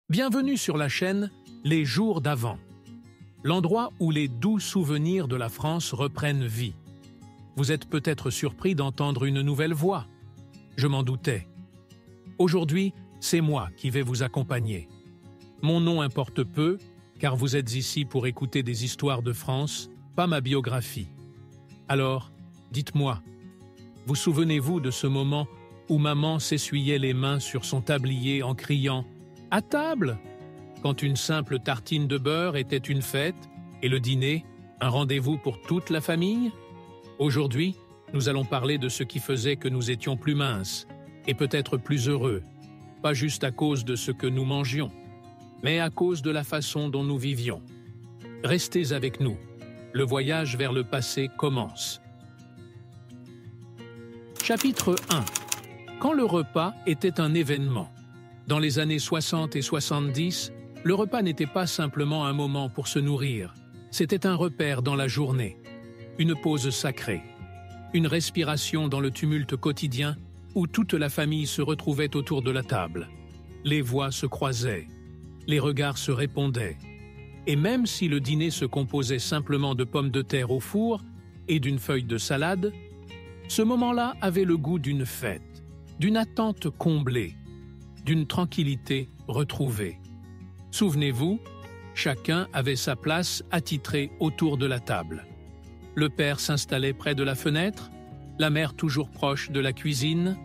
Bienvenue sur la chaîne Les Jours d'avant, l'endroit où les doux souvenirs de la France reprennent vie. Vous êtes peut-être surpris d'entendre une nouvelle voix. Je m'en doutais. Aujourd'hui, c'est moi qui vais vous accompagner. Mon nom importe peu, car vous êtes ici pour écouter des histoires de France, pas ma biographie. Alors, dites-moi, vous souvenez-vous de ce moment où maman s'essuyait les mains sur son tablier en criant « À table !» quand une simple tartine de beurre était une fête et le dîner, un rendez-vous pour toute la famille? Aujourd'hui, nous allons parler de ce qui faisait que nous étions plus minces et peut-être plus heureux, pas juste à cause de ce que nous mangions, mais à cause de la façon dont nous vivions. Restez avec nous, le voyage vers le passé commence. Chapitre 1. Quand le repas était un événement. Dans les années 60 et 70, le repas n'était pas simplement un moment pour se nourrir, c'était un repère dans la journée, une pause sacrée, une respiration dans le tumulte quotidien où toute la famille se retrouvait autour de la table. Les voix se croisaient, les regards se répondaient, et même si le dîner se composait simplement de pommes de terre au four et d'une feuille de salade, ce moment-là avait le goût d'une fête, d'une attente comblée, d'une tranquillité retrouvée. Souvenez-vous, chacun avait sa place attitrée autour de la table. Le père s'installait près de la fenêtre, la mère toujours proche de la cuisine,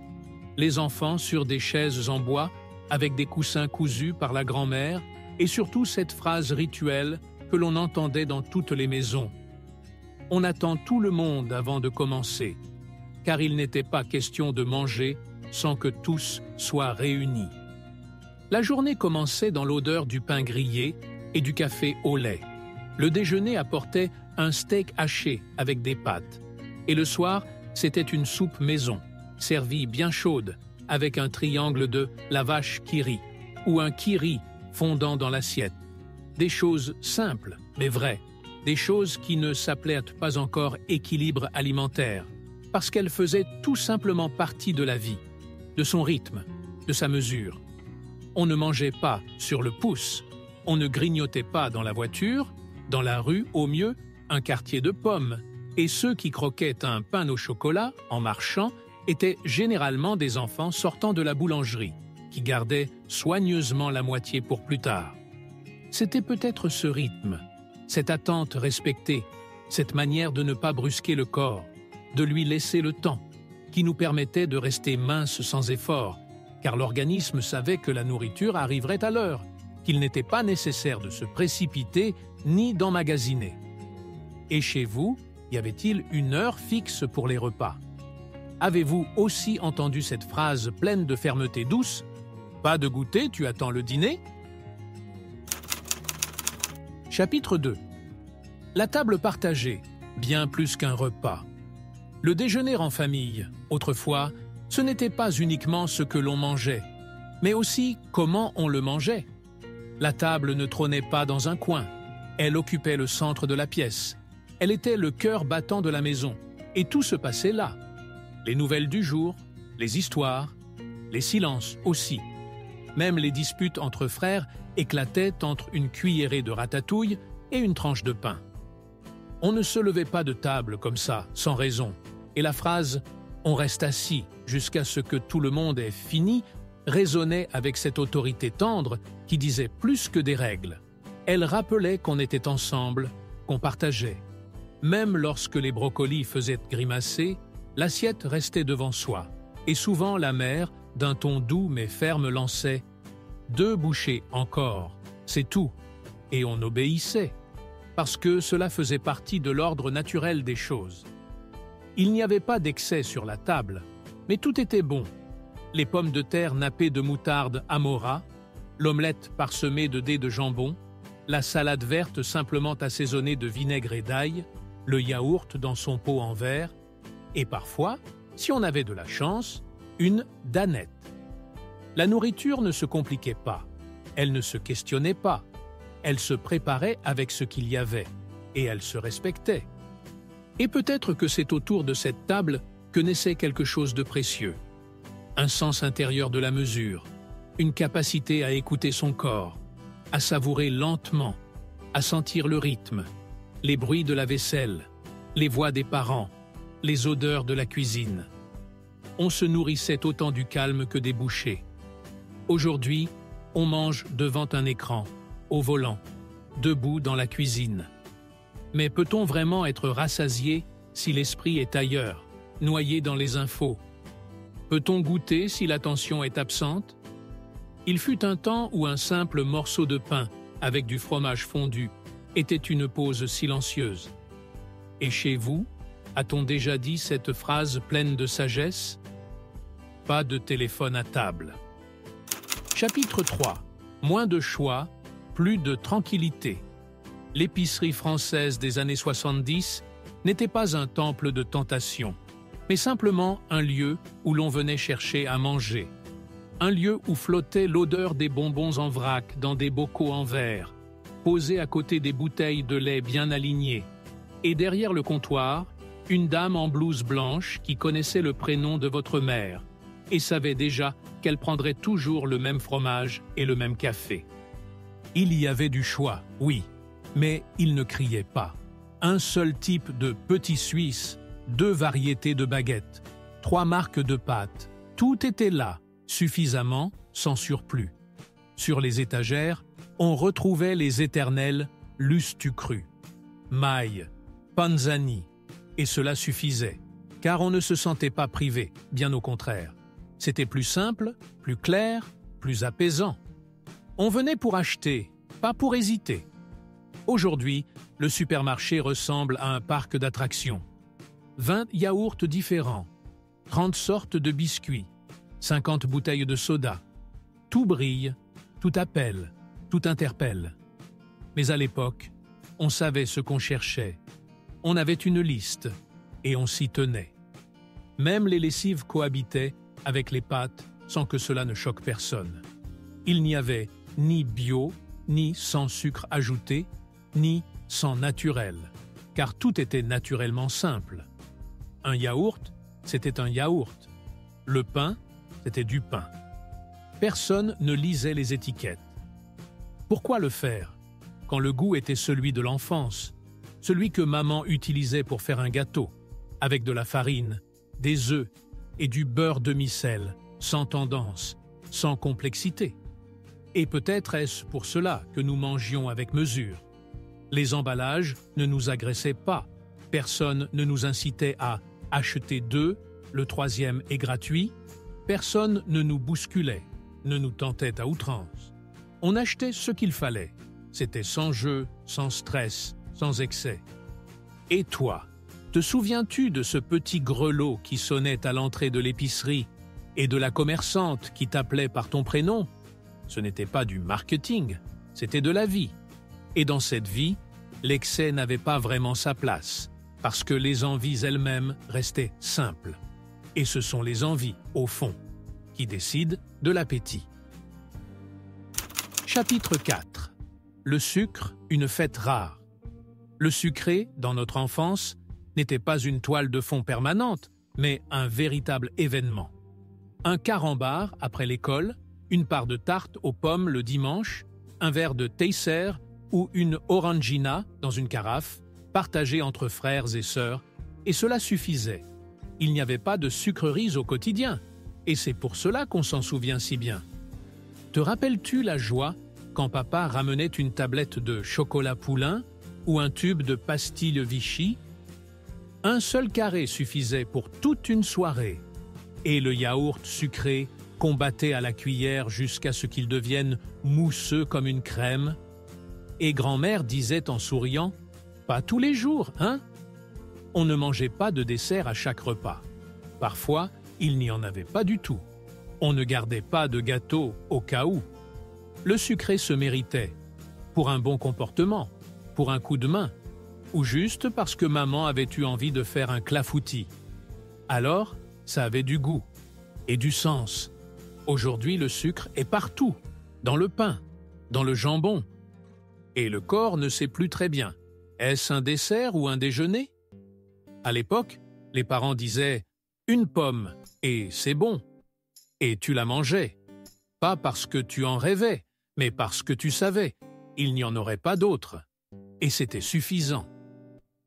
les enfants sur des chaises en bois avec des coussins cousus par la grand-mère, et surtout cette phrase rituelle que l'on entendait dans toutes les maisons. On attend tout le monde avant de commencer, car il n'était pas question de manger sans que tous soient réunis. La journée commençait dans l'odeur du pain grillé et du café au lait. Le déjeuner apportait un steak haché avec des pâtes. Et le soir, c'était une soupe maison, servie bien chaude, avec un triangle de la vache qui rit, ou un kiri fondant dans l'assiette. Des choses simples, mais vraies. Des choses qui ne s'appelaient pas encore équilibre alimentaire, parce qu'elles faisaient tout simplement partie de la vie, de son rythme, de sa mesure. On ne mangeait pas sur le pouce, on ne grignotait pas dans la voiture, dans la rue, au mieux, un quartier de pommes, et ceux qui croquaient un pain au chocolat, en marchant, étaient généralement des enfants sortant de la boulangerie, qui gardaient soigneusement la moitié pour plus tard. C'était peut-être ce rythme, cette attente respectée, cette manière de ne pas brusquer le corps, de lui laisser le temps, qui nous permettait de rester minces sans effort, car l'organisme savait que la nourriture arriverait à l'heure, qu'il n'était pas nécessaire de se précipiter ni d'emmagasiner. Et chez vous, y avait-il une heure fixe pour les repas? Avez-vous aussi entendu cette phrase pleine de fermeté douce? Pas de goûter, tu attends le dîner? Chapitre 2. La table partagée, bien plus qu'un repas. Le déjeuner en famille, autrefois, ce n'était pas uniquement ce que l'on mangeait, mais aussi comment on le mangeait. La table ne trônait pas dans un coin, elle occupait le centre de la pièce. Elle était le cœur battant de la maison, et tout se passait là. Les nouvelles du jour, les histoires, les silences aussi. Même les disputes entre frères éclataient entre une cuillerée de ratatouille et une tranche de pain. On ne se levait pas de table comme ça, sans raison, et la phrase « on reste assis jusqu'à ce que tout le monde ait fini » résonnait avec cette autorité tendre qui disait plus que des règles. Elle rappelait qu'on était ensemble, qu'on partageait. Même lorsque les brocolis faisaient grimacer, l'assiette restait devant soi, et souvent la mère, d'un ton doux mais ferme, lançait « 2 bouchées encore, c'est tout », et on obéissait, parce que cela faisait partie de l'ordre naturel des choses. Il n'y avait pas d'excès sur la table, mais tout était bon. Les pommes de terre nappées de moutarde Amora, l'omelette parsemée de dés de jambon, la salade verte simplement assaisonnée de vinaigre et d'ail, le yaourt dans son pot en verre, et parfois, si on avait de la chance, une danette. La nourriture ne se compliquait pas, elle ne se questionnait pas, elle se préparait avec ce qu'il y avait, et elle se respectait. Et peut-être que c'est autour de cette table que naissait quelque chose de précieux. Un sens intérieur de la mesure, une capacité à écouter son corps, à savourer lentement, à sentir le rythme, les bruits de la vaisselle, les voix des parents, les odeurs de la cuisine. On se nourrissait autant du calme que des bouchées. Aujourd'hui, on mange devant un écran, au volant, debout dans la cuisine. Mais peut-on vraiment être rassasié si l'esprit est ailleurs, noyé dans les infos? Peut-on goûter si l'attention est absente? Il fut un temps où un simple morceau de pain avec du fromage fondu était une pause silencieuse. Et chez vous, a-t-on déjà dit cette phrase pleine de sagesse? Pas de téléphone à table. Chapitre 3. Moins de choix, plus de tranquillité. L'épicerie française des années 70 n'était pas un temple de tentation, mais simplement un lieu où l'on venait chercher à manger. Un lieu où flottait l'odeur des bonbons en vrac dans des bocaux en verre, posés à côté des bouteilles de lait bien alignées. Et derrière le comptoir, une dame en blouse blanche qui connaissait le prénom de votre mère et savait déjà qu'elle prendrait toujours le même fromage et le même café. Il y avait du choix, oui, mais il ne criait pas. Un seul type de petit suisse, 2 variétés de baguettes, 3 marques de pâtes, tout était là, suffisamment, sans surplus. Sur les étagères, on retrouvait les éternels lustu cru, maille, panzani, et cela suffisait, car on ne se sentait pas privé, bien au contraire. C'était plus simple, plus clair, plus apaisant. On venait pour acheter, pas pour hésiter. Aujourd'hui, le supermarché ressemble à un parc d'attractions. 20 yaourts différents, 30 sortes de biscuits, 50 bouteilles de soda. Tout brille, tout appelle, tout interpelle. Mais à l'époque, on savait ce qu'on cherchait. On avait une liste, et on s'y tenait. Même les lessives cohabitaient avec les pâtes sans que cela ne choque personne. Il n'y avait ni bio, ni sans sucre ajouté, ni sans naturel, car tout était naturellement simple. Un yaourt, c'était un yaourt. Le pain, c'était du pain. Personne ne lisait les étiquettes. Pourquoi le faire, quand le goût était celui de l'enfance, celui que maman utilisait pour faire un gâteau, avec de la farine, des œufs et du beurre demi-sel, sans tendance, sans complexité? Et peut-être est-ce pour cela que nous mangions avec mesure. Les emballages ne nous agressaient pas, personne ne nous incitait à acheter 2, le 3e est gratuit, personne ne nous bousculait, ne nous tentait à outrance. On achetait ce qu'il fallait, c'était sans jeu, sans stress, sans excès. Et toi, te souviens-tu de ce petit grelot qui sonnait à l'entrée de l'épicerie et de la commerçante qui t'appelait par ton prénom? Ce n'était pas du marketing, c'était de la vie. Et dans cette vie, l'excès n'avait pas vraiment sa place, parce que les envies elles-mêmes restaient simples. Et ce sont les envies, au fond, qui décident de l'appétit. Chapitre 4. Le sucre, une fête rare. Le sucré, dans notre enfance, n'était pas une toile de fond permanente, mais un véritable événement. Un carambar après l'école, une part de tarte aux pommes le dimanche, un verre de Teisser ou une orangina dans une carafe, partagée entre frères et sœurs, et cela suffisait. Il n'y avait pas de sucreries au quotidien, et c'est pour cela qu'on s'en souvient si bien. Te rappelles-tu la joie quand papa ramenait une tablette de chocolat poulain ou un tube de pastilles Vichy? Un seul carré suffisait pour toute une soirée, et le yaourt sucré combattait à la cuillère jusqu'à ce qu'il devienne mousseux comme une crème. Et grand-mère disait en souriant « Pas tous les jours, hein ?» On ne mangeait pas de dessert à chaque repas. Parfois, il n'y en avait pas du tout. On ne gardait pas de gâteau au cas où. Le sucré se méritait, pour un bon comportement, pour un coup de main, ou juste parce que maman avait eu envie de faire un clafoutis. Alors, ça avait du goût et du sens. Aujourd'hui, le sucre est partout, dans le pain, dans le jambon. Et le corps ne sait plus très bien. Est-ce un dessert ou un déjeuner? À l'époque, les parents disaient « une pomme, et c'est bon ». Et tu la mangeais. pas parce que tu en rêvais, mais parce que tu savais, il n'y en aurait pas d'autres. Et c'était suffisant.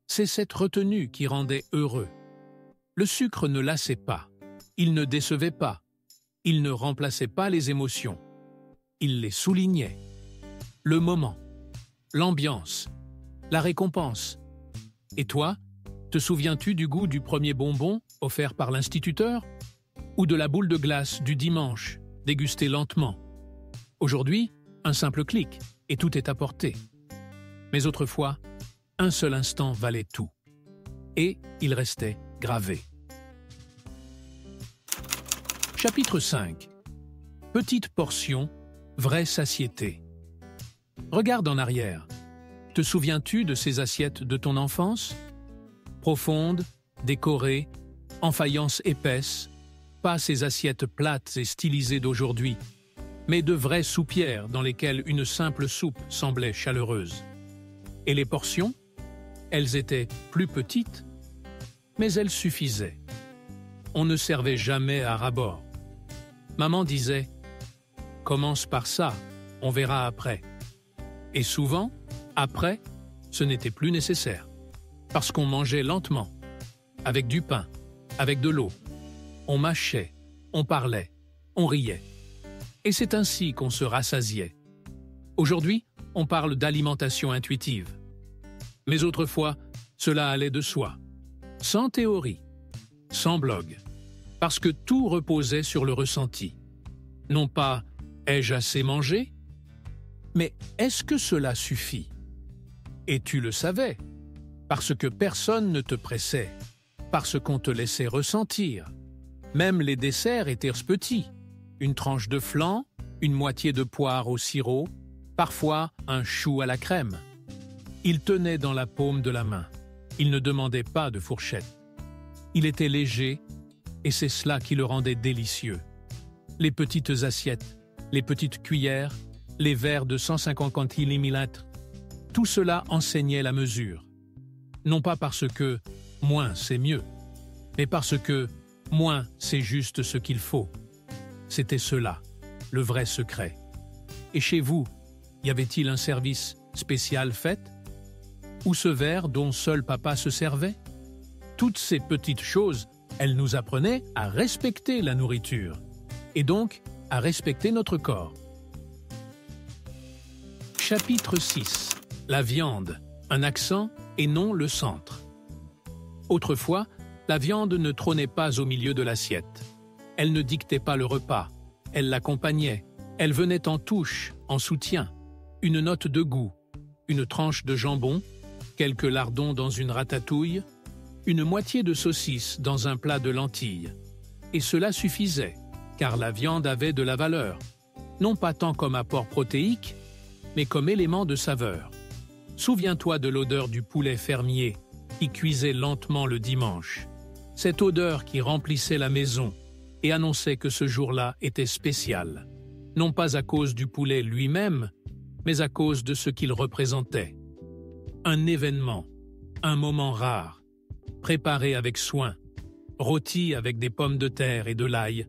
C'est cette retenue qui rendait heureux. Le sucre ne lassait pas, il ne décevait pas, il ne remplaçait pas les émotions, il les soulignait. Le moment, l'ambiance, la récompense. Et toi, te souviens-tu du goût du premier bonbon offert par l'instituteur? Ou de la boule de glace du dimanche, dégustée lentement? Aujourd'hui, un simple clic, et tout est à portée. Mais autrefois, un seul instant valait tout. Et il restait gravé. Chapitre 5. Petite portion, vraie satiété. Regarde en arrière. Te souviens-tu de ces assiettes de ton enfance? Profondes, décorées, en faïence épaisse, pas ces assiettes plates et stylisées d'aujourd'hui, mais de vraies soupières dans lesquelles une simple soupe semblait chaleureuse. Et les portions? Elles étaient plus petites, mais elles suffisaient. On ne servait jamais à ras-bord. Maman disait « Commence par ça, on verra après ». Et souvent, après, ce n'était plus nécessaire, parce qu'on mangeait lentement, avec du pain, avec de l'eau. On mâchait, on parlait, on riait. Et c'est ainsi qu'on se rassasiait. Aujourd'hui, on parle d'alimentation intuitive. Mais autrefois, cela allait de soi, sans théorie, sans blog, parce que tout reposait sur le ressenti. Non pas « ai-je assez mangé ?», mais « est-ce que cela suffit ?» Et tu le savais, parce que personne ne te pressait, parce qu'on te laissait ressentir. Même les desserts étaient petits, une tranche de flan, une moitié de poire au sirop, parfois un chou à la crème. Il tenait dans la paume de la main. Il ne demandait pas de fourchette. Il était léger, et c'est cela qui le rendait délicieux. Les petites assiettes, les petites cuillères, les verres de 150 millilitres, tout cela enseignait la mesure. Non pas parce que moins c'est mieux, mais parce que moins c'est juste ce qu'il faut. C'était cela, le vrai secret. Et chez vous, y avait-il un service spécial fait? Ou ce verre dont seul papa se servait? Toutes ces petites choses, elles nous apprenaient à respecter la nourriture, et donc à respecter notre corps. Chapitre 6. La viande, un accent et non le centre. Autrefois, la viande ne trônait pas au milieu de l'assiette. Elle ne dictait pas le repas, elle l'accompagnait, elle venait en touche, en soutien, une note de goût, une tranche de jambon, quelques lardons dans une ratatouille, une moitié de saucisse dans un plat de lentilles. Et cela suffisait, car la viande avait de la valeur, non pas tant comme apport protéique, mais comme élément de saveur. Souviens-toi de l'odeur du poulet fermier qui cuisait lentement le dimanche. Cette odeur qui remplissait la maison et annonçait que ce jour-là était spécial, non pas à cause du poulet lui-même, mais à cause de ce qu'il représentait. Un événement, un moment rare, préparé avec soin, rôti avec des pommes de terre et de l'ail,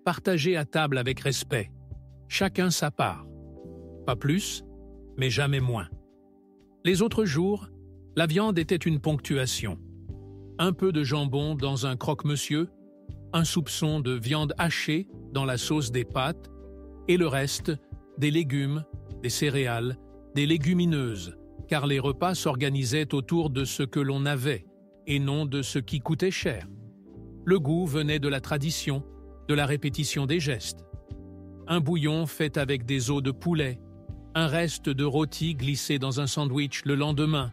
partagé à table avec respect, chacun sa part. Pas plus, mais jamais moins. Les autres jours, la viande était une ponctuation. Un peu de jambon dans un croque-monsieur, un soupçon de viande hachée dans la sauce des pâtes, et le reste, des légumes, des céréales, des légumineuses, car les repas s'organisaient autour de ce que l'on avait, et non de ce qui coûtait cher. Le goût venait de la tradition, de la répétition des gestes. Un bouillon fait avec des os de poulet, un reste de rôti glissé dans un sandwich le lendemain,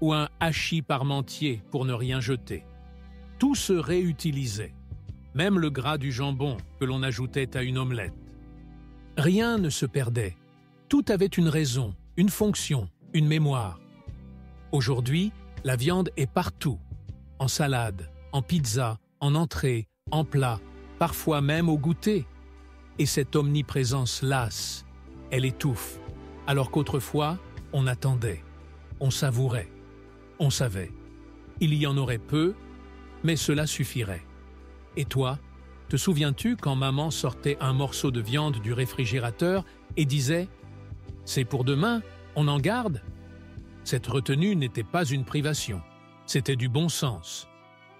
ou un hachis parmentier pour ne rien jeter. Tout se réutilisait, même le gras du jambon que l'on ajoutait à une omelette. Rien ne se perdait, tout avait une raison, une fonction, une mémoire. Aujourd'hui, la viande est partout, en salade, en pizza, en entrée, en plat, parfois même au goûter. Et cette omniprésence lasse, elle étouffe, alors qu'autrefois, on attendait, on savourait, on savait. Il y en aurait peu, mais cela suffirait. Et toi, Te souviens-tu quand maman sortait un morceau de viande du réfrigérateur et disait « C'est pour demain, on en garde ?» Cette retenue n'était pas une privation, c'était du bon sens,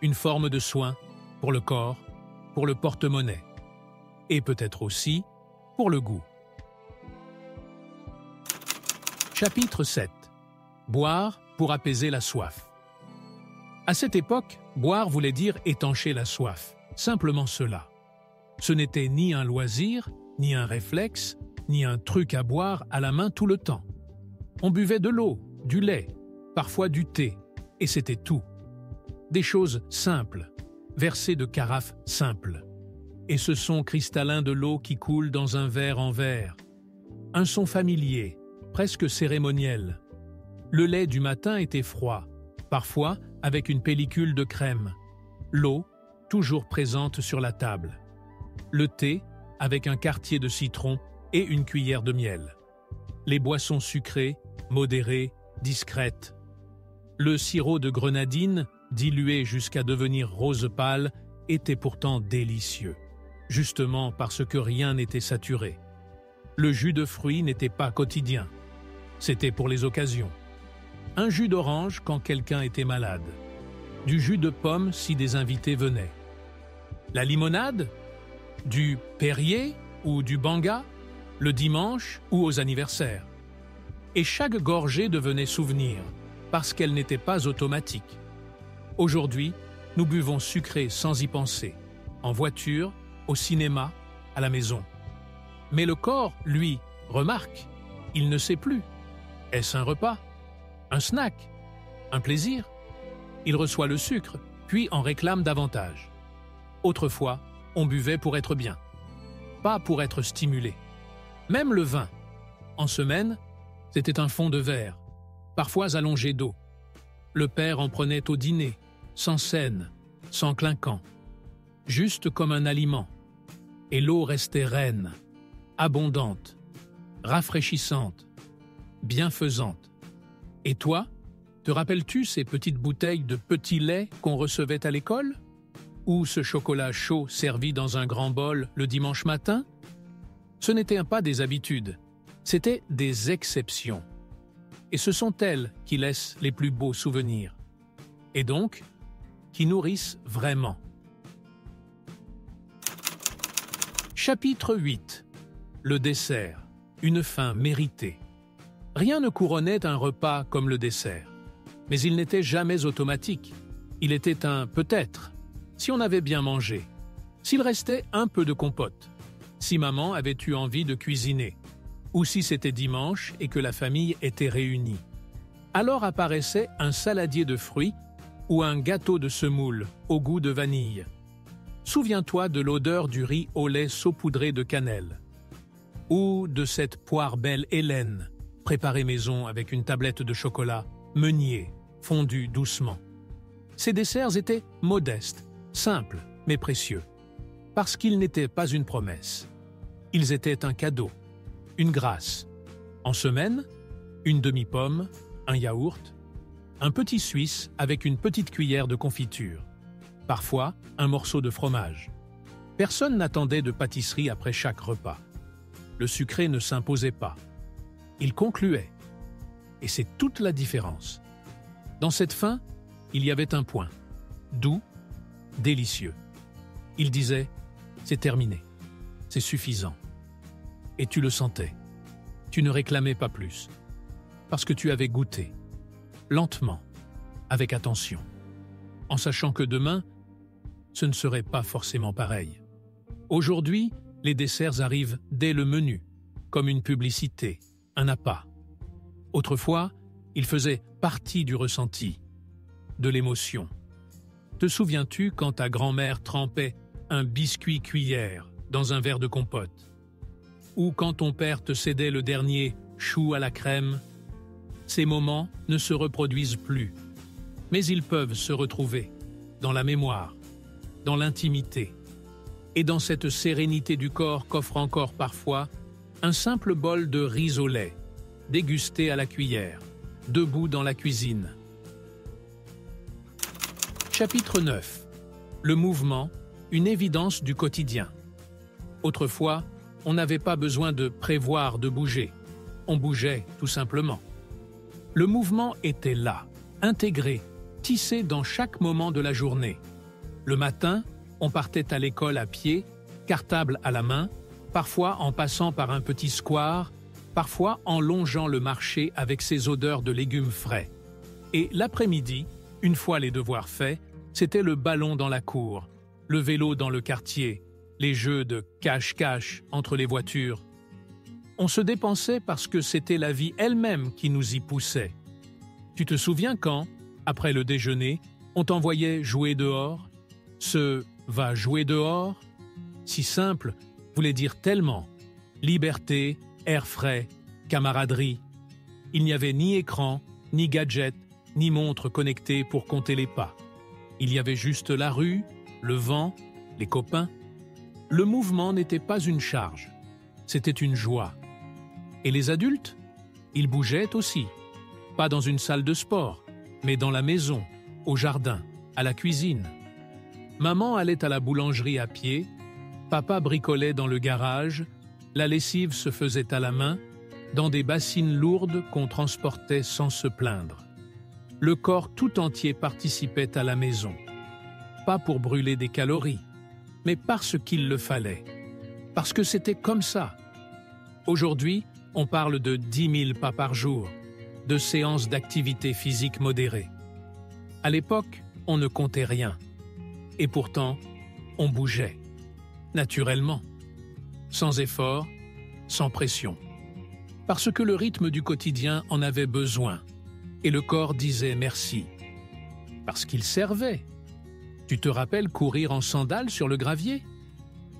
une forme de soin pour le corps, pour le porte-monnaie, et peut-être aussi pour le goût. Chapitre 7. Boire pour apaiser la soif. À cette époque, boire voulait dire étancher la soif, simplement cela. Ce n'était ni un loisir, ni un réflexe, ni un truc à boire à la main tout le temps. On buvait de l'eau, du lait, parfois du thé, et c'était tout. Des choses simples, versées de carafes simples. Et ce son cristallin de l'eau qui coule dans un verre en verre. Un son familier, presque cérémoniel. Le lait du matin était froid, parfois avec une pellicule de crème. L'eau, toujours présente sur la table. Le thé, avec un quartier de citron et une cuillère de miel. Les boissons sucrées, modérées, discrètes. Le sirop de grenadine, dilué jusqu'à devenir rose pâle, était pourtant délicieux, justement parce que rien n'était saturé. Le jus de fruits n'était pas quotidien. C'était pour les occasions. Un jus d'orange quand quelqu'un était malade. Du jus de pomme si des invités venaient. La limonade, du Perrier ou du Banga, le dimanche ou aux anniversaires. Et chaque gorgée devenait souvenir, parce qu'elle n'était pas automatique. Aujourd'hui, nous buvons sucré sans y penser, en voiture, au cinéma, à la maison. Mais le corps, lui, remarque, il ne sait plus. Est-ce un repas? Un snack? Un plaisir? Il reçoit le sucre, puis en réclame davantage. Autrefois, on buvait pour être bien, pas pour être stimulé. Même le vin. En semaine, c'était un fond de verre, parfois allongé d'eau. Le père en prenait au dîner, sans scène, sans clinquant, juste comme un aliment. Et l'eau restait reine, abondante, rafraîchissante, bienfaisante. Et toi, te rappelles-tu ces petites bouteilles de petit lait qu'on recevait à l'école? Ou ce chocolat chaud servi dans un grand bol le dimanche matin? Ce n'étaient pas des habitudes, c'étaient des exceptions. Et ce sont elles qui laissent les plus beaux souvenirs. Et donc, qui nourrissent vraiment. Chapitre 8. Le dessert. Une fin méritée. Rien ne couronnait un repas comme le dessert. Mais il n'était jamais automatique. Il était un peut-être, si on avait bien mangé, s'il restait un peu de compote, si maman avait eu envie de cuisiner, ou si c'était dimanche et que la famille était réunie. Alors apparaissait un saladier de fruits ou un gâteau de semoule au goût de vanille. Souviens-toi de l'odeur du riz au lait saupoudré de cannelle. Ou de cette poire belle Hélène, préparée maison avec une tablette de chocolat, meunier, fondu doucement. Ces desserts étaient modestes, simples mais précieux, parce qu'ils n'étaient pas une promesse. Ils étaient un cadeau, une grâce. En semaine, une demi-pomme, un yaourt, un petit suisse avec une petite cuillère de confiture, parfois un morceau de fromage. Personne n'attendait de pâtisserie après chaque repas. Le sucré ne s'imposait pas. Il concluait. Et c'est toute la différence. Dans cette fin, il y avait un point. Doux, délicieux. Il disait « C'est terminé. C'est suffisant. » Et tu le sentais. Tu ne réclamais pas plus. Parce que tu avais goûté. Lentement, avec attention. En sachant que demain, ce ne serait pas forcément pareil. Aujourd'hui, les desserts arrivent dès le menu, comme une publicité, un appât. Autrefois, ils faisaient partie du ressenti, de l'émotion. Te souviens-tu quand ta grand-mère trempait un biscuit cuillère dans un verre de compote? Ou quand ton père te cédait le dernier chou à la crème? Ces moments ne se reproduisent plus, mais ils peuvent se retrouver dans la mémoire, dans l'intimité, et dans cette sérénité du corps qu'offre encore parfois un simple bol de riz au lait, dégusté à la cuillère, debout dans la cuisine. Chapitre 9. Le mouvement une évidence du quotidien. Autrefois, on n'avait pas besoin de prévoir de bouger. On bougeait tout simplement. Le mouvement était là, intégré, tissé dans chaque moment de la journée. Le matin, on partait à l'école à pied, cartable à la main, parfois en passant par un petit square, parfois en longeant le marché avec ses odeurs de légumes frais. Et l'après-midi, une fois les devoirs faits, c'était le ballon dans la cour, le vélo dans le quartier, les jeux de cache-cache entre les voitures. On se dépensait parce que c'était la vie elle-même qui nous y poussait. Tu te souviens quand, après le déjeuner, on t'envoyait jouer dehors? Ce « va jouer dehors », si simple, voulait dire tellement. Liberté, air frais, camaraderie. Il n'y avait ni écran, ni gadget, ni montre connectée pour compter les pas. Il y avait juste la rue, le vent, les copains. Le mouvement n'était pas une charge, c'était une joie. Et les adultes? Ils bougeaient aussi. Pas dans une salle de sport, mais dans la maison, au jardin, à la cuisine. Maman allait à la boulangerie à pied, papa bricolait dans le garage, la lessive se faisait à la main, dans des bassines lourdes qu'on transportait sans se plaindre. Le corps tout entier participait à la maison. Pas pour brûler des calories, mais parce qu'il le fallait. Parce que c'était comme ça. Aujourd'hui, on parle de 10 000 pas par jour, de séances d'activité physique modérée. À l'époque, on ne comptait rien. Et pourtant, on bougeait. Naturellement. Sans effort, sans pression. Parce que le rythme du quotidien en avait besoin. Et le corps disait merci. Parce qu'il servait. Tu te rappelles courir en sandales sur le gravier?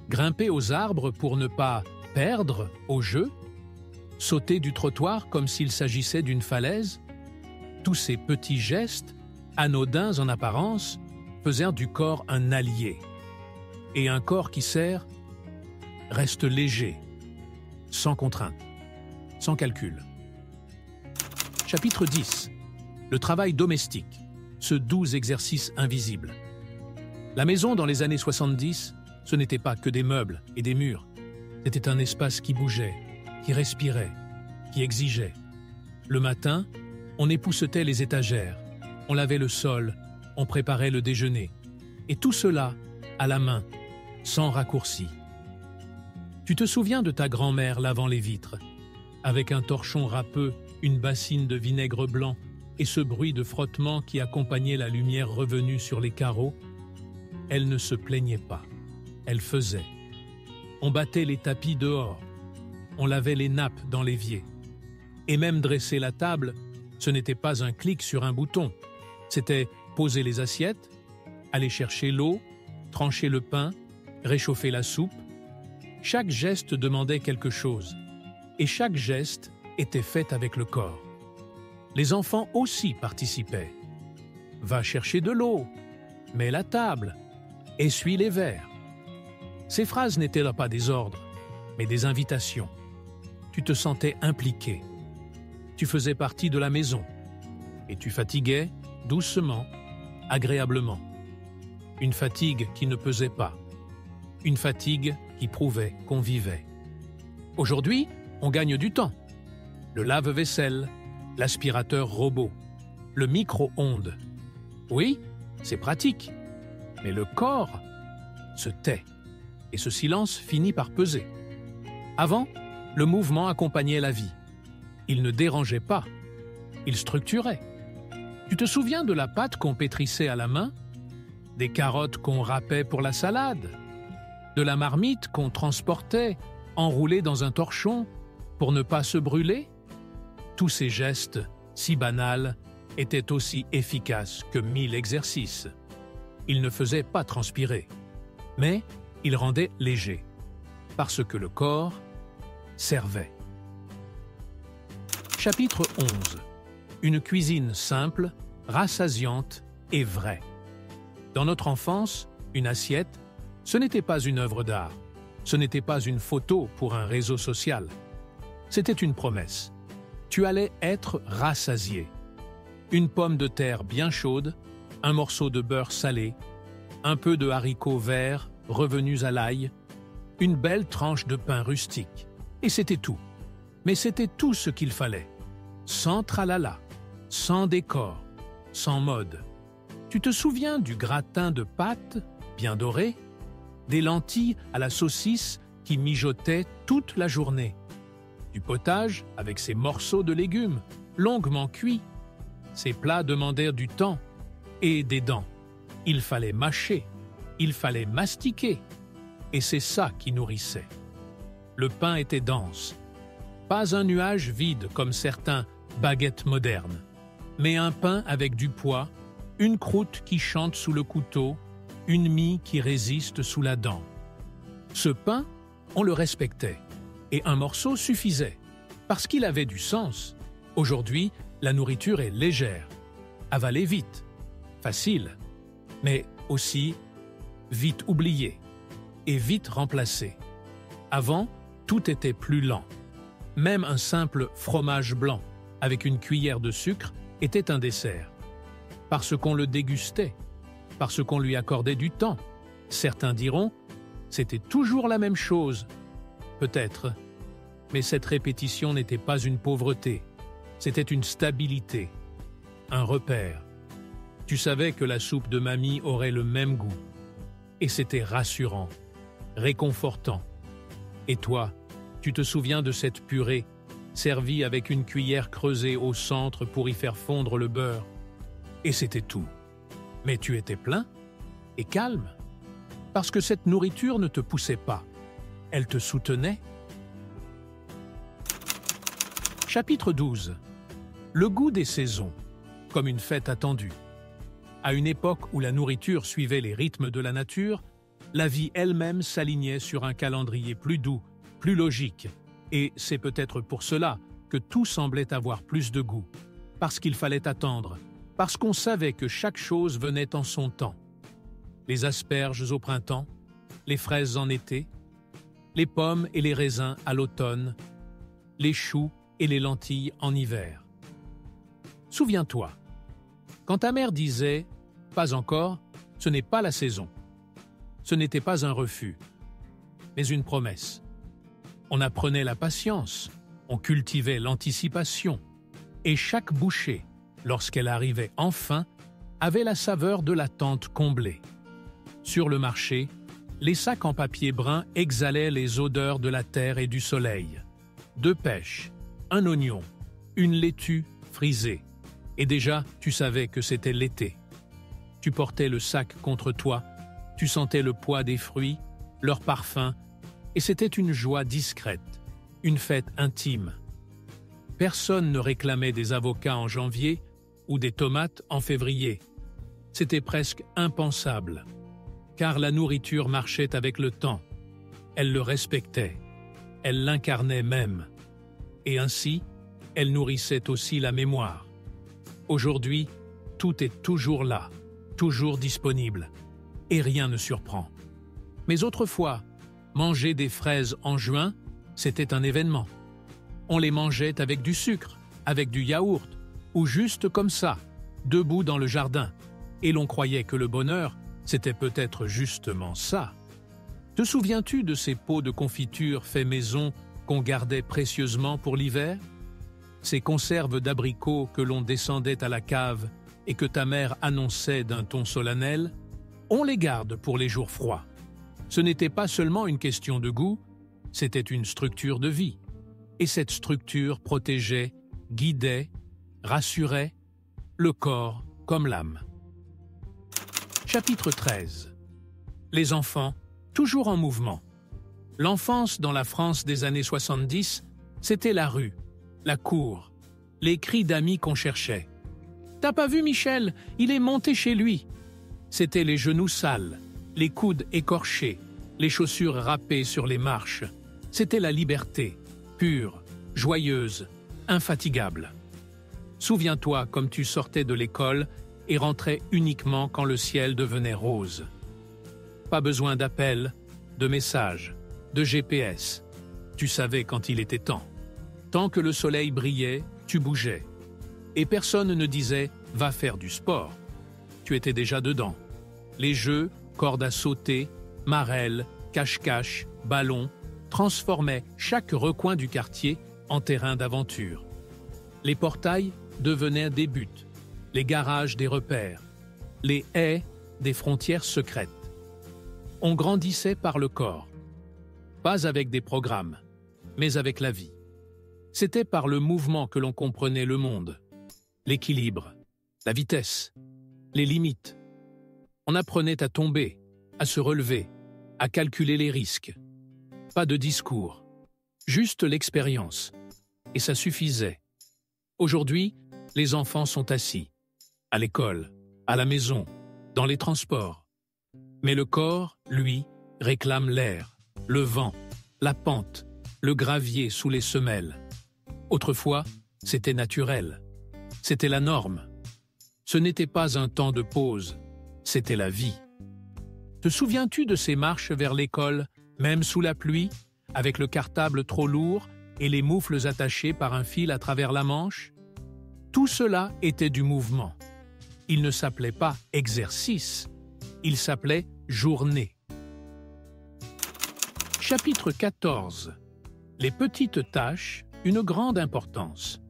Grimper aux arbres pour ne pas perdre au jeu? Sauter du trottoir comme s'il s'agissait d'une falaise? Tous ces petits gestes, anodins en apparence, faisaient du corps un allié. Et un corps qui sert reste léger, sans contrainte, sans calcul. Chapitre 10. Le travail domestique, ce doux exercice invisible. La maison dans les années 70, ce n'était pas que des meubles et des murs. C'était un espace qui bougeait, qui respirait, qui exigeait. Le matin, on époussetait les étagères, on lavait le sol, on préparait le déjeuner. Et tout cela à la main, sans raccourci. Tu te souviens de ta grand-mère lavant les vitres, avec un torchon râpeux, une bassine de vinaigre blanc et ce bruit de frottement qui accompagnait la lumière revenue sur les carreaux? Elle ne se plaignait pas, elle faisait. On battait les tapis dehors, on lavait les nappes dans l'évier. Et même dresser la table, ce n'était pas un clic sur un bouton, c'était poser les assiettes, aller chercher l'eau, trancher le pain, réchauffer la soupe. Chaque geste demandait quelque chose, et chaque geste était fait avec le corps. Les enfants aussi participaient. Va chercher de l'eau, mets la table, essuie les verres. Ces phrases n'étaient là pas des ordres, mais des invitations. Tu te sentais impliqué. Tu faisais partie de la maison, et tu fatiguais doucement, agréablement. Une fatigue qui ne pesait pas. Une fatigue qui prouvait qu'on vivait. Aujourd'hui, on gagne du temps. Le lave-vaisselle, l'aspirateur robot, le micro-ondes. Oui, c'est pratique, mais le corps se tait et ce silence finit par peser. Avant, le mouvement accompagnait la vie. Il ne dérangeait pas, il structurait. Tu te souviens de la pâte qu'on pétrissait à la main? Des carottes qu'on râpait pour la salade? De la marmite qu'on transportait, enroulée dans un torchon, pour ne pas se brûler? Tous ces gestes, si banals, étaient aussi efficaces que 1000 exercices. Ils ne faisaient pas transpirer, mais ils rendaient léger, parce que le corps servait. Chapitre 11. Une cuisine simple, rassasiante et vraie. Dans notre enfance, une assiette, ce n'était pas une œuvre d'art, ce n'était pas une photo pour un réseau social. C'était une promesse. Tu allais être rassasié. Une pomme de terre bien chaude, un morceau de beurre salé, un peu de haricots verts revenus à l'ail, une belle tranche de pain rustique. Et c'était tout. Mais c'était tout ce qu'il fallait. Sans tralala, sans décor, sans mode. Tu te souviens du gratin de pâtes, bien doré, des lentilles à la saucisse qui mijotaient toute la journée, du potage avec ses morceaux de légumes, longuement cuits. Ces plats demandèrent du temps et des dents. Il fallait mâcher, il fallait mastiquer, et c'est ça qui nourrissait. Le pain était dense, pas un nuage vide comme certains baguettes modernes, mais un pain avec du poids, une croûte qui chante sous le couteau, une mie qui résiste sous la dent. Ce pain, on le respectait, et un morceau suffisait, parce qu'il avait du sens. Aujourd'hui, la nourriture est légère, avalée vite, facile, mais aussi vite oubliée et vite remplacée. Avant, tout était plus lent. Même un simple fromage blanc avec une cuillère de sucre était un dessert. Parce qu'on le dégustait, parce qu'on lui accordait du temps. Certains diront, c'était toujours la même chose. Peut-être, mais cette répétition n'était pas une pauvreté, c'était une stabilité, un repère. Tu savais que la soupe de mamie aurait le même goût. Et c'était rassurant, réconfortant. Et toi, tu te souviens de cette purée, servie avec une cuillère creusée au centre pour y faire fondre le beurre. Et c'était tout. Mais tu étais plein et calme, parce que cette nourriture ne te poussait pas, elle te soutenait. Chapitre 12. Le goût des saisons, comme une fête attendue. À une époque où la nourriture suivait les rythmes de la nature, la vie elle-même s'alignait sur un calendrier plus doux, plus logique, et c'est peut-être pour cela que tout semblait avoir plus de goût, parce qu'il fallait attendre, parce qu'on savait que chaque chose venait en son temps. Les asperges au printemps, les fraises en été, les pommes et les raisins à l'automne, les choux et les lentilles en hiver. Souviens-toi, quand ta mère disait « pas encore », ce n'est pas la saison. Ce n'était pas un refus, mais une promesse. On apprenait la patience, on cultivait l'anticipation, et chaque bouchée, lorsqu'elle arrivait enfin, avait la saveur de l'attente comblée. Sur le marché, les sacs en papier brun exhalaient les odeurs de la terre et du soleil. 2 pêches, un oignon, une laitue frisée. Et déjà, tu savais que c'était l'été. Tu portais le sac contre toi, tu sentais le poids des fruits, leur parfum, et c'était une joie discrète, une fête intime. Personne ne réclamait des avocats en janvier ou des tomates en février. C'était presque impensable, car la nourriture marchait avec le temps. Elle le respectait, elle l'incarnait même. Et ainsi, elle nourrissait aussi la mémoire. Aujourd'hui, tout est toujours là, toujours disponible, et rien ne surprend. Mais autrefois, manger des fraises en juin, c'était un événement. On les mangeait avec du sucre, avec du yaourt, ou juste comme ça, debout dans le jardin, et l'on croyait que le bonheur, c'était peut-être justement ça. Te souviens-tu de ces pots de confiture faits maison qu'on gardait précieusement pour l'hiver? Ces conserves d'abricots que l'on descendait à la cave et que ta mère annonçait d'un ton solennel, on les garde pour les jours froids. Ce n'était pas seulement une question de goût, c'était une structure de vie. Et cette structure protégeait, guidait, rassurait, le corps comme l'âme. Chapitre 13. Les enfants, toujours en mouvement. L'enfance dans la France des années 70, c'était la rue, la cour, les cris d'amis qu'on cherchait. « T'as pas vu Michel? Il est monté chez lui !» C'étaient les genoux sales, les coudes écorchés, les chaussures râpées sur les marches. C'était la liberté, pure, joyeuse, infatigable. Souviens-toi comme tu sortais de l'école et rentrais uniquement quand le ciel devenait rose. Pas besoin d'appel, de messages, de GPS. Tu savais quand il était temps. Tant que le soleil brillait, tu bougeais. Et personne ne disait « va faire du sport ». Tu étais déjà dedans. Les jeux, cordes à sauter, marelles, cache-cache, ballons, transformaient chaque recoin du quartier en terrain d'aventure. Les portails devenaient des buts, les garages des repères, les haies des frontières secrètes. On grandissait par le corps, pas avec des programmes, mais avec la vie. C'était par le mouvement que l'on comprenait le monde, l'équilibre, la vitesse, les limites. On apprenait à tomber, à se relever, à calculer les risques. Pas de discours, juste l'expérience. Et ça suffisait. Aujourd'hui, les enfants sont assis, à l'école, à la maison, dans les transports. Mais le corps, lui, réclame l'air, le vent, la pente, le gravier sous les semelles. Autrefois, c'était naturel. C'était la norme. Ce n'était pas un temps de pause, c'était la vie. Te souviens-tu de ces marches vers l'école, même sous la pluie, avec le cartable trop lourd et les moufles attachés par un fil à travers la manche? Tout cela était du mouvement. Il ne s'appelait pas exercice, il s'appelait journée. Chapitre 14. Les petites tâches, une grande importance.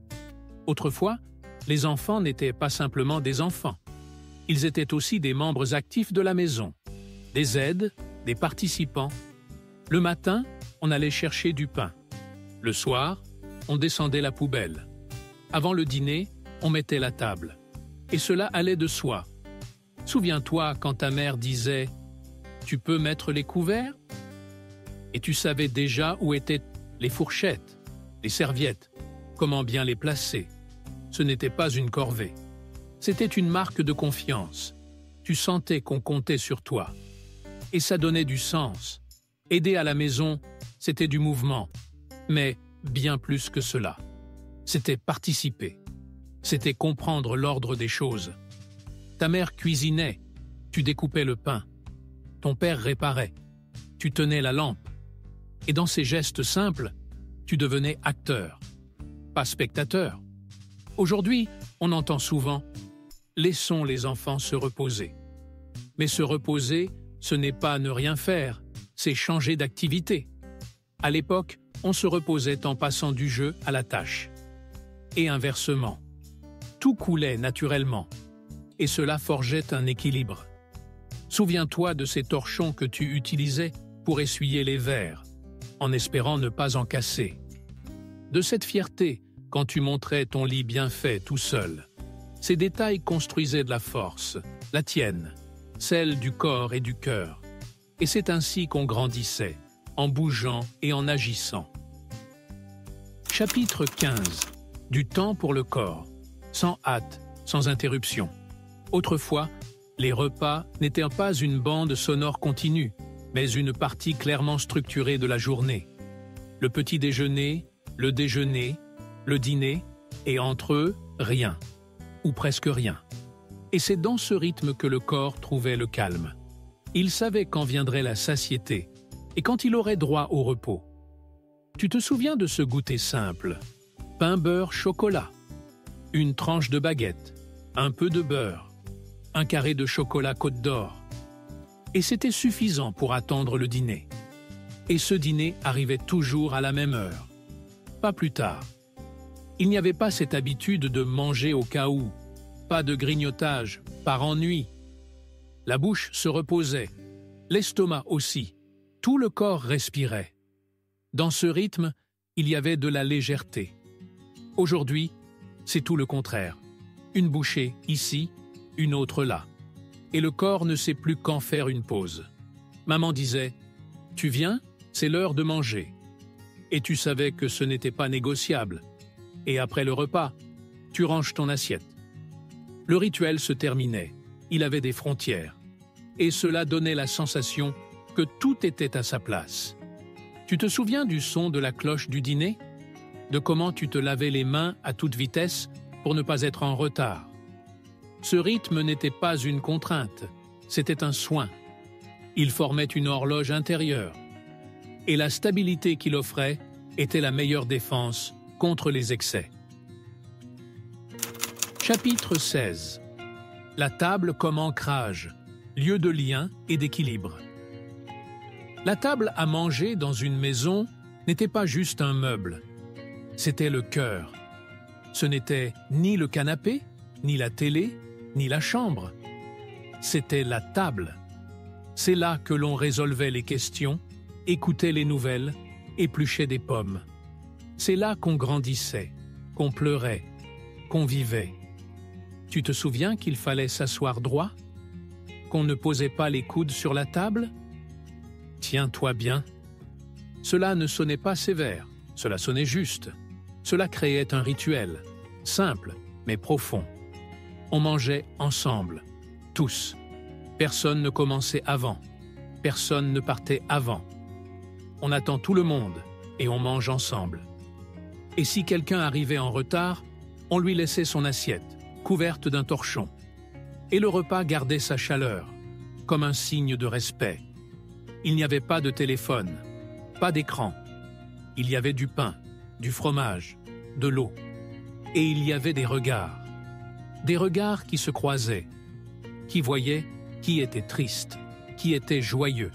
Autrefois, les enfants n'étaient pas simplement des enfants. Ils étaient aussi des membres actifs de la maison, des aides, des participants. Le matin, on allait chercher du pain. Le soir, on descendait la poubelle. Avant le dîner, on mettait la table. Et cela allait de soi. Souviens-toi quand ta mère disait « Tu peux mettre les couverts ?» Et tu savais déjà où étaient les fourchettes, les serviettes, comment bien les placer. Ce n'était pas une corvée. C'était une marque de confiance. Tu sentais qu'on comptait sur toi. Et ça donnait du sens. Aider à la maison, c'était du mouvement. Mais bien plus que cela. C'était participer. C'était comprendre l'ordre des choses. Ta mère cuisinait, tu découpais le pain. Ton père réparait, tu tenais la lampe. Et dans ces gestes simples, tu devenais acteur, pas spectateur. Aujourd'hui, on entend souvent « laissons les enfants se reposer ». Mais se reposer, ce n'est pas ne rien faire, c'est changer d'activité. À l'époque, on se reposait en passant du jeu à la tâche. Et inversement. Tout coulait naturellement. Et cela forgeait un équilibre. Souviens-toi de ces torchons que tu utilisais pour essuyer les verres, en espérant ne pas en casser. De cette fierté quand tu montrais ton lit bien fait tout seul. Ces détails construisaient de la force, la tienne, celle du corps et du cœur. Et c'est ainsi qu'on grandissait, en bougeant et en agissant. Chapitre 15. Du temps pour le corps, sans hâte, sans interruption. Autrefois, les repas n'étaient pas une bande sonore continue, mais une partie clairement structurée de la journée. Le petit déjeuner, le déjeuner, le dîner, et entre eux, rien, ou presque rien. Et c'est dans ce rythme que le corps trouvait le calme. Il savait quand viendrait la satiété, et quand il aurait droit au repos. Tu te souviens de ce goûter simple? Pain, beurre, chocolat, une tranche de baguette, un peu de beurre, un carré de chocolat Côte d'Or. Et c'était suffisant pour attendre le dîner. Et ce dîner arrivait toujours à la même heure, pas plus tard. Il n'y avait pas cette habitude de manger au cas où, pas de grignotage, par ennui. La bouche se reposait, l'estomac aussi, tout le corps respirait. Dans ce rythme, il y avait de la légèreté. Aujourd'hui, c'est tout le contraire. Une bouchée ici, une autre là. Et le corps ne sait plus quand faire une pause. Maman disait « Tu viens, c'est l'heure de manger ». Et tu savais que ce n'était pas négociable. Et après le repas, tu ranges ton assiette. Le rituel se terminait. Il avait des frontières. Et cela donnait la sensation que tout était à sa place. Tu te souviens du son de la cloche du dîner? De comment tu te lavais les mains à toute vitesse pour ne pas être en retard. Ce rythme n'était pas une contrainte, c'était un soin. Il formait une horloge intérieure. Et la stabilité qu'il offrait était la meilleure défense contre les excès. Chapitre 16. La table comme ancrage, lieu de lien et d'équilibre. La table à manger dans une maison n'était pas juste un meuble, c'était le cœur. Ce n'était ni le canapé, ni la télé, ni la chambre. C'était la table. C'est là que l'on résolvait les questions, écoutait les nouvelles, épluchait des pommes. C'est là qu'on grandissait, qu'on pleurait, qu'on vivait. Tu te souviens qu'il fallait s'asseoir droit? Qu'on ne posait pas les coudes sur la table? Tiens-toi bien. Cela ne sonnait pas sévère, cela sonnait juste. Cela créait un rituel, simple mais profond. On mangeait ensemble, tous. Personne ne commençait avant, personne ne partait avant. On attend tout le monde et on mange ensemble. Et si quelqu'un arrivait en retard, on lui laissait son assiette, couverte d'un torchon. Et le repas gardait sa chaleur, comme un signe de respect. Il n'y avait pas de téléphone, pas d'écran. Il y avait du pain, du fromage, de l'eau. Et il y avait des regards qui se croisaient, qui voyaient qui était triste, qui était joyeux.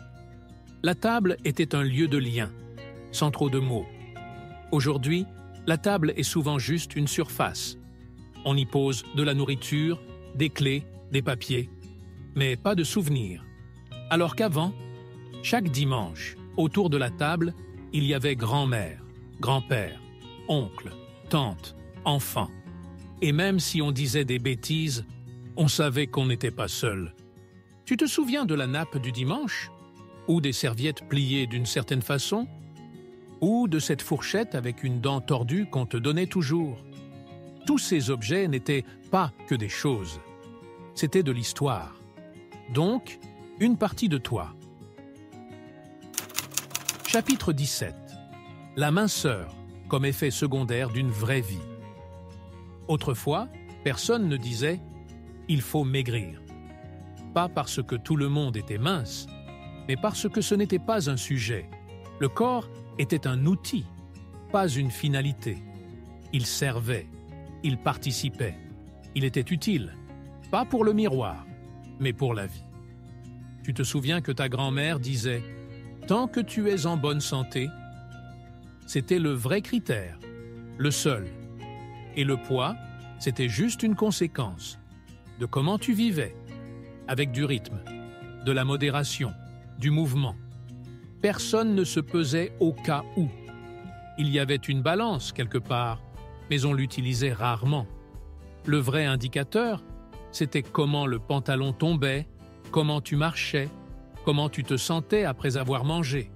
La table était un lieu de lien, sans trop de mots. Aujourd'hui, la table est souvent juste une surface. On y pose de la nourriture, des clés, des papiers, mais pas de souvenirs. Alors qu'avant, chaque dimanche, autour de la table, il y avait grand-mère, grand-père, oncle, tante, enfant. Et même si on disait des bêtises, on savait qu'on n'était pas seul. Tu te souviens de la nappe du dimanche? Ou des serviettes pliées d'une certaine façon? Ou de cette fourchette avec une dent tordue qu'on te donnait toujours? Tous ces objets n'étaient pas que des choses. C'était de l'histoire. Donc, une partie de toi. Chapitre 17. La minceur comme effet secondaire d'une vraie vie. Autrefois, personne ne disait « il faut maigrir ». Pas parce que tout le monde était mince, mais parce que ce n'était pas un sujet. Le corps était un outil, pas une finalité. Il servait, il participait, il était utile, pas pour le miroir, mais pour la vie. Tu te souviens que ta grand-mère disait « tant que tu es en bonne santé », c'était le vrai critère, le seul. Et le poids, c'était juste une conséquence de comment tu vivais, avec du rythme, de la modération, du mouvement. Personne ne se pesait au cas où. Il y avait une balance quelque part, mais on l'utilisait rarement. Le vrai indicateur, c'était comment le pantalon tombait, comment tu marchais, comment tu te sentais après avoir mangé.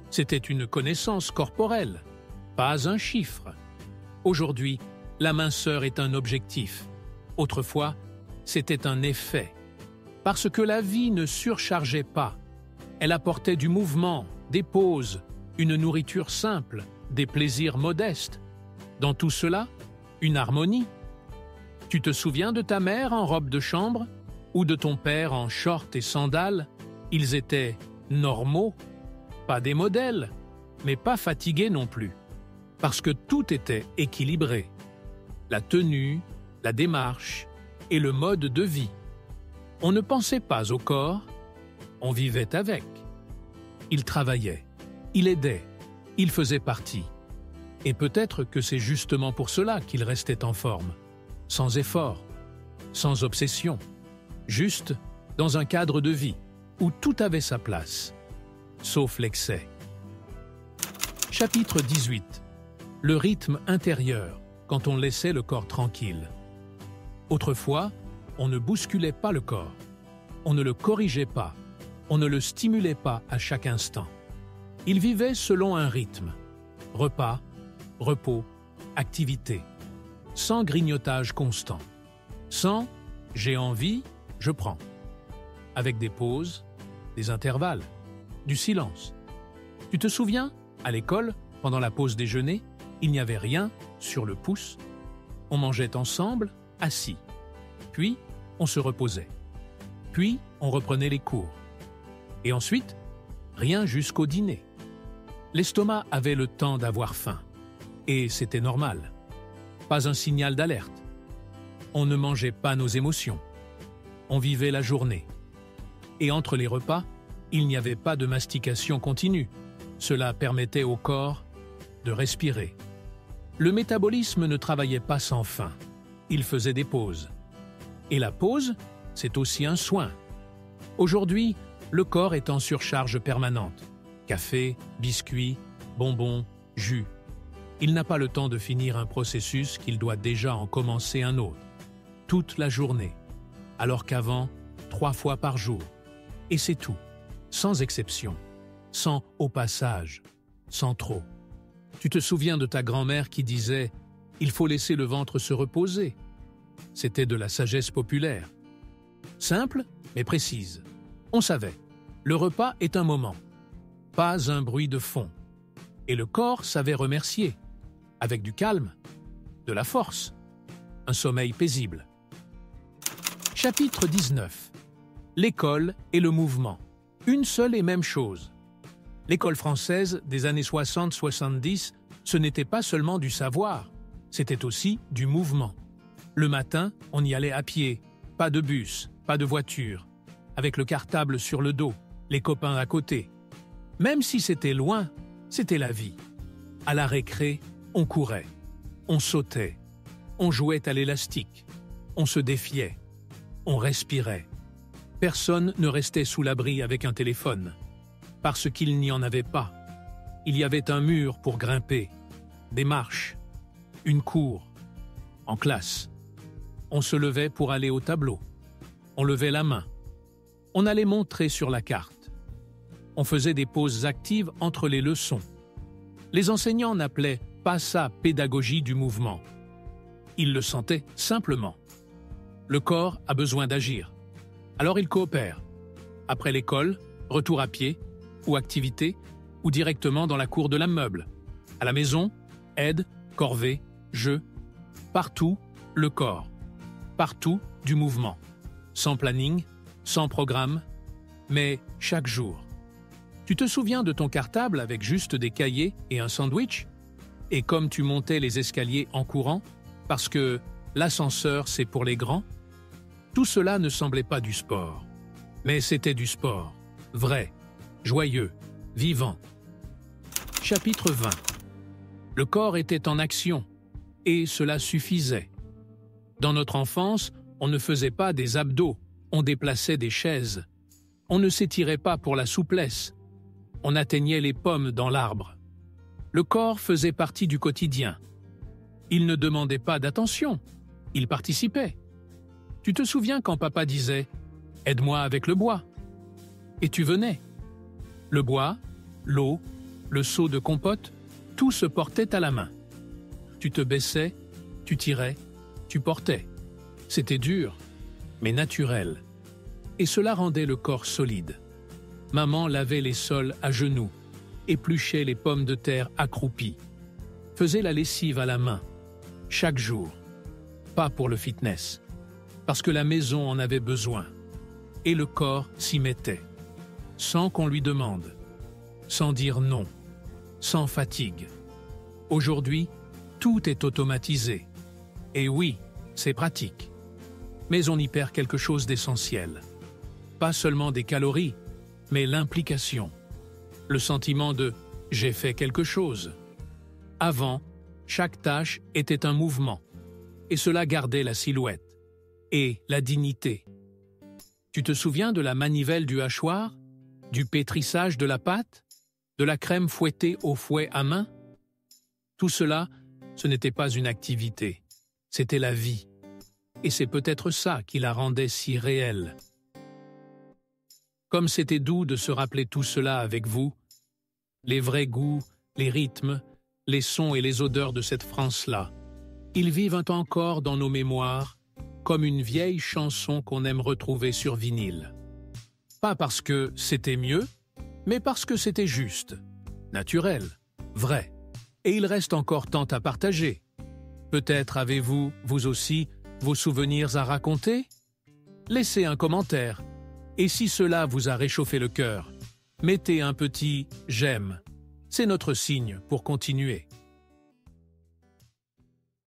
C'était une connaissance corporelle, pas un chiffre. Aujourd'hui, la minceur est un objectif. Autrefois, c'était un effet. Parce que la vie ne surchargeait pas. Elle apportait du mouvement, des pauses, une nourriture simple, des plaisirs modestes. Dans tout cela, une harmonie. Tu te souviens de ta mère en robe de chambre ou de ton père en short et sandales? Ils étaient normaux, pas des modèles, mais pas fatigués non plus. Parce que tout était équilibré. La tenue, la démarche et le mode de vie. On ne pensait pas au corps, on vivait avec. Il travaillait, il aidait, il faisait partie. Et peut-être que c'est justement pour cela qu'il restait en forme, sans effort, sans obsession, juste dans un cadre de vie où tout avait sa place, sauf l'excès. Chapitre 18. Le rythme intérieur, quand on laissait le corps tranquille. Autrefois, on ne bousculait pas le corps, on ne le corrigeait pas, on ne le stimulait pas à chaque instant. Il vivait selon un rythme, repas, repos, activité, sans grignotage constant, sans « j'ai envie, je prends », avec des pauses, des intervalles, du silence. Tu te souviens, à l'école, pendant la pause déjeuner, il n'y avait rien sur le pouce. On mangeait ensemble, assis. Puis, on se reposait. Puis, on reprenait les cours. Et ensuite, rien jusqu'au dîner. L'estomac avait le temps d'avoir faim. Et c'était normal. Pas un signal d'alerte. On ne mangeait pas nos émotions. On vivait la journée. Et entre les repas, Il n'y avait pas de mastication continue. Cela permettait au corps de respirer. Le métabolisme ne travaillait pas sans fin. Il faisait des pauses. Et la pause, c'est aussi un soin. Aujourd'hui, le corps est en surcharge permanente. Café, biscuits, bonbons, jus. Il n'a pas le temps de finir un processus qu'il doit déjà en commencer un autre. Toute la journée. Alors qu'avant, 3 fois par jour. Et c'est tout. Sans exception. Sans au passage. Sans trop. Tu te souviens de ta grand-mère qui disait « Il faut laisser le ventre se reposer ». C'était de la sagesse populaire. Simple, mais précise. On savait. Le repas est un moment. Pas un bruit de fond. Et le corps savait remercier. Avec du calme, de la force, un sommeil paisible. Chapitre 19. L'école et le mouvement. Une seule et même chose. L'école française des années 60-70, ce n'était pas seulement du savoir, c'était aussi du mouvement. Le matin, on y allait à pied, pas de bus, pas de voiture, avec le cartable sur le dos, les copains à côté. Même si c'était loin, c'était la vie. À la récré, on courait, on sautait, on jouait à l'élastique, on se défiait, on respirait. Personne ne restait sous l'abri avec un téléphone, parce qu'il n'y en avait pas. Il y avait un mur pour grimper, des marches, une cour, en classe. On se levait pour aller au tableau, on levait la main, on allait montrer sur la carte. On faisait des pauses actives entre les leçons. Les enseignants n'appelaient pas ça pédagogie du mouvement. Ils le sentaient simplement. Le corps a besoin d'agir. Alors il coopère. Après l'école, retour à pied, ou activité, ou directement dans la cour de l'immeuble. À la maison, aide, corvée, jeu. Partout, le corps. Partout, du mouvement. Sans planning, sans programme, mais chaque jour. Tu te souviens de ton cartable avec juste des cahiers et un sandwich? Et comme tu montais les escaliers en courant, parce que l'ascenseur c'est pour les grands? Tout cela ne semblait pas du sport. Mais c'était du sport. Vrai, joyeux, vivant. Chapitre 20. Le corps était en action, et cela suffisait. Dans notre enfance, on ne faisait pas des abdos, on déplaçait des chaises. On ne s'étirait pas pour la souplesse. On atteignait les pommes dans l'arbre. Le corps faisait partie du quotidien. Il ne demandait pas d'attention, il participait. Tu te souviens quand papa disait « Aide-moi avec le bois » et tu venais. Le bois, l'eau, le seau de compote, tout se portait à la main. Tu te baissais, tu tirais, tu portais. C'était dur, mais naturel. Et cela rendait le corps solide. Maman lavait les sols à genoux, épluchait les pommes de terre accroupies, faisait la lessive à la main, chaque jour. Pas pour le fitness, parce que la maison en avait besoin. Et le corps s'y mettait, sans qu'on lui demande, sans dire non, sans fatigue. Aujourd'hui, tout est automatisé. Et oui, c'est pratique. Mais on y perd quelque chose d'essentiel. Pas seulement des calories, mais l'implication. Le sentiment de « j'ai fait quelque chose ». Avant, chaque tâche était un mouvement, et cela gardait la silhouette et la dignité. Tu te souviens de la manivelle du hachoir, du pétrissage de la pâte, de la crème fouettée au fouet à main? Tout cela, ce n'était pas une activité, c'était la vie. Et c'est peut-être ça qui la rendait si réelle. Comme c'était doux de se rappeler tout cela avec vous, les vrais goûts, les rythmes, les sons et les odeurs de cette France-là, ils vivent encore dans nos mémoires comme une vieille chanson qu'on aime retrouver sur vinyle. Pas parce que c'était mieux, mais parce que c'était juste, naturel, vrai. Et il reste encore tant à partager. Peut-être avez-vous, vous aussi, vos souvenirs à raconter? Laissez un commentaire. Et si cela vous a réchauffé le cœur, mettez un petit « j'aime ». C'est notre signe pour continuer.